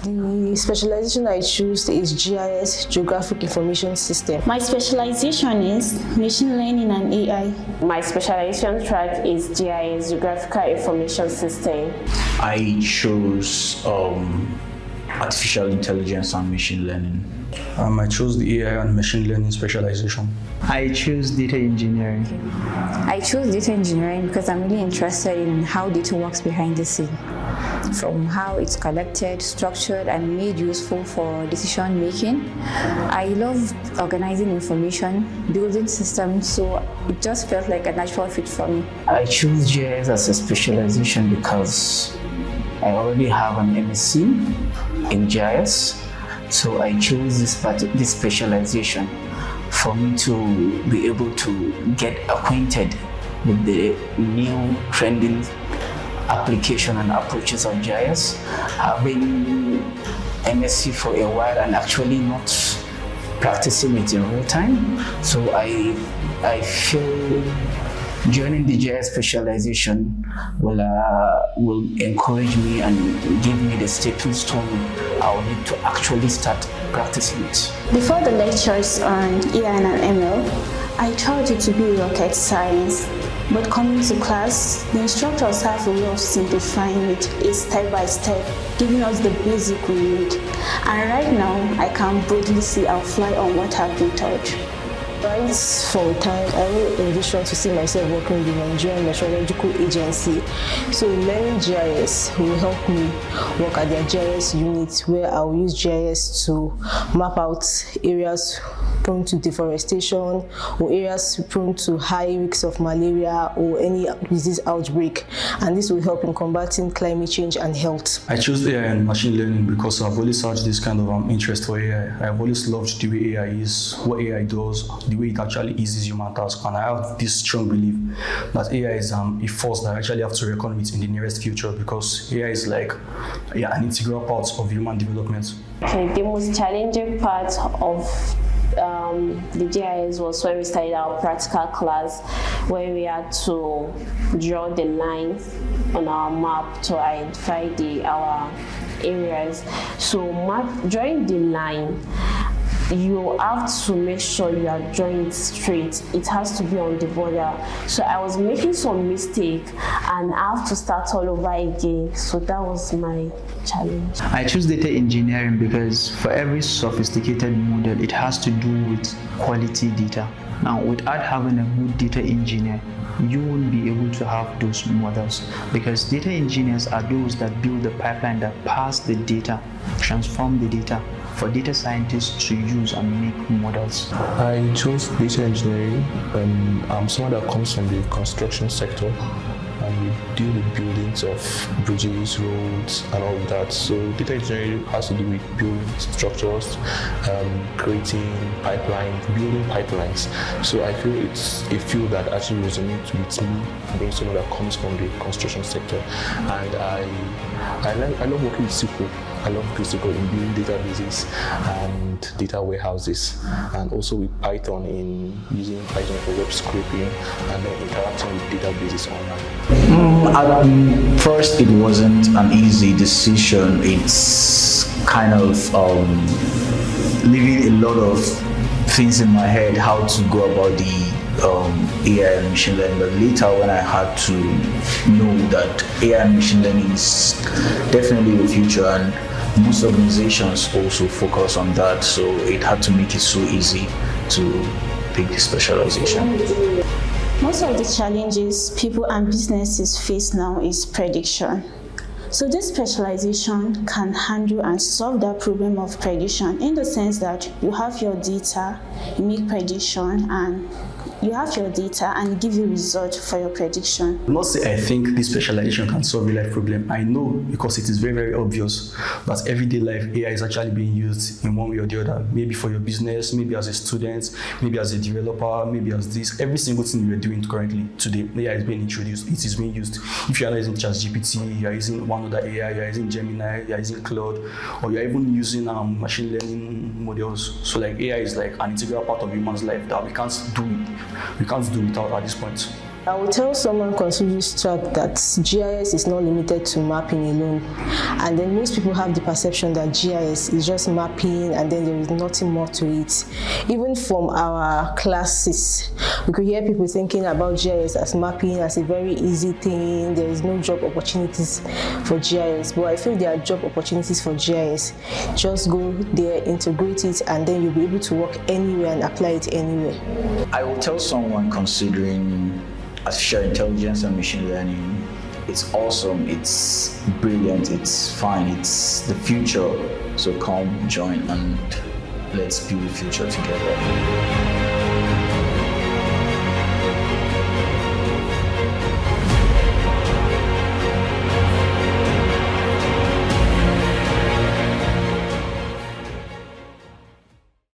The specialization I choose is GIS, Geographic Information System. My specialization is Machine Learning and AI. My specialization track is GIS, Geographical Information System. I chose Artificial Intelligence and Machine Learning. I chose the AI and Machine Learning specialization. I choose Data Engineering. I chose Data Engineering because I'm really interested in how data works behind the scene. From how it's collected, structured, and made useful for decision making. I love organizing information, building systems, so it just felt like a natural fit for me. I choose GIS as a specialization because I already have an MSc in GIS, so I chose this specialization for me to be able to get acquainted with the new trending application and approaches of GIS, having MSc for a while and actually not practicing it in real time. So I feel joining the GIS specialization will encourage me and give me the stepping stone I will need to actually start practicing it. Before the lectures on AI and ML, I thought it to be rocket science. But coming to class, the instructors have a way of simplifying it, step by step, giving us the basic we need. And right now, I can boldly say I'll fly on what I've been taught. Right from time, I will envision to see myself working with the Nigerian Meteorological Agency. So learning GIS will help me work at their GIS unit, where I will use GIS to map out areas prone to deforestation or areas prone to high risks of malaria or any disease outbreak, and this will help in combating climate change and health. I chose AI and machine learning because I've always had this kind of interest for AI. I've always loved the way AI is, what AI does, the way it actually eases human tasks, and I have this strong belief that AI is a force that I actually have to reckon with in the nearest future, because AI is like an integral part of human development. Okay, the most challenging part of the GIS was when we started our practical class, where we had to draw the lines on our map to identify our areas. So drawing the line, you have to make sure you are drawing it straight. It has to be on the border. So I was making some mistake and I have to start all over again. So that was my challenge. I choose Data Engineering because for every sophisticated model, it has to do with quality data. Now, without having a good data engineer, you won't be able to have those models, because data engineers are those that build the pipeline that pass the data, transform the data for data scientists to use and make models. I chose data engineering. I'm someone that comes from the construction sector, and we deal with buildings of bridges, roads, and all of that. So data engineering has to do with building structures, creating pipelines, building pipelines. So I feel it's a field that actually resonates with me, being someone that comes from the construction sector. And I love working with SQL. I love SQL in building databases and data warehouses, and also with Python in using Python for web scraping and then interacting with databases online. At first, it wasn't an easy decision. It's kind of leaving a lot of things in my head how to go about the AI and machine learning, but later when I had to know that AI and machine learning is definitely the future, and most organizations also focus on that, so it had to make it so easy to pick the specialization. Most of the challenges people and businesses face now is prediction. So this specialization can handle and solve that problem of prediction, in the sense that you have your data, you make prediction, and you have your data and give you result for your prediction. I must say, I think this specialization can solve a life problem. I know, because it is very, very obvious that everyday life AI is actually being used in one way or the other. Maybe for your business, maybe as a student, maybe as a developer, maybe as this. Every single thing we are doing currently today, AI is being introduced. It is being used. If you are not using ChatGPT, you are using one other AI, you are using Gemini, you are using Claude, or you are even using machine learning models. So like AI is like an integral part of human's life that we can't do without at this point. I will tell someone considering this track that GIS is not limited to mapping alone, and then most people have the perception that GIS is just mapping and then there is nothing more to it. Even from our classes, we could hear people thinking about GIS as mapping as a very easy thing. There is no job opportunities for GIS, but I feel there are job opportunities for GIS. Just go there, integrate it, and then you'll be able to work anywhere and apply it anywhere. I will tell someone considering artificial intelligence and machine learning, it's awesome, it's brilliant, it's fine, it's the future. So come, join, and let's build the future together.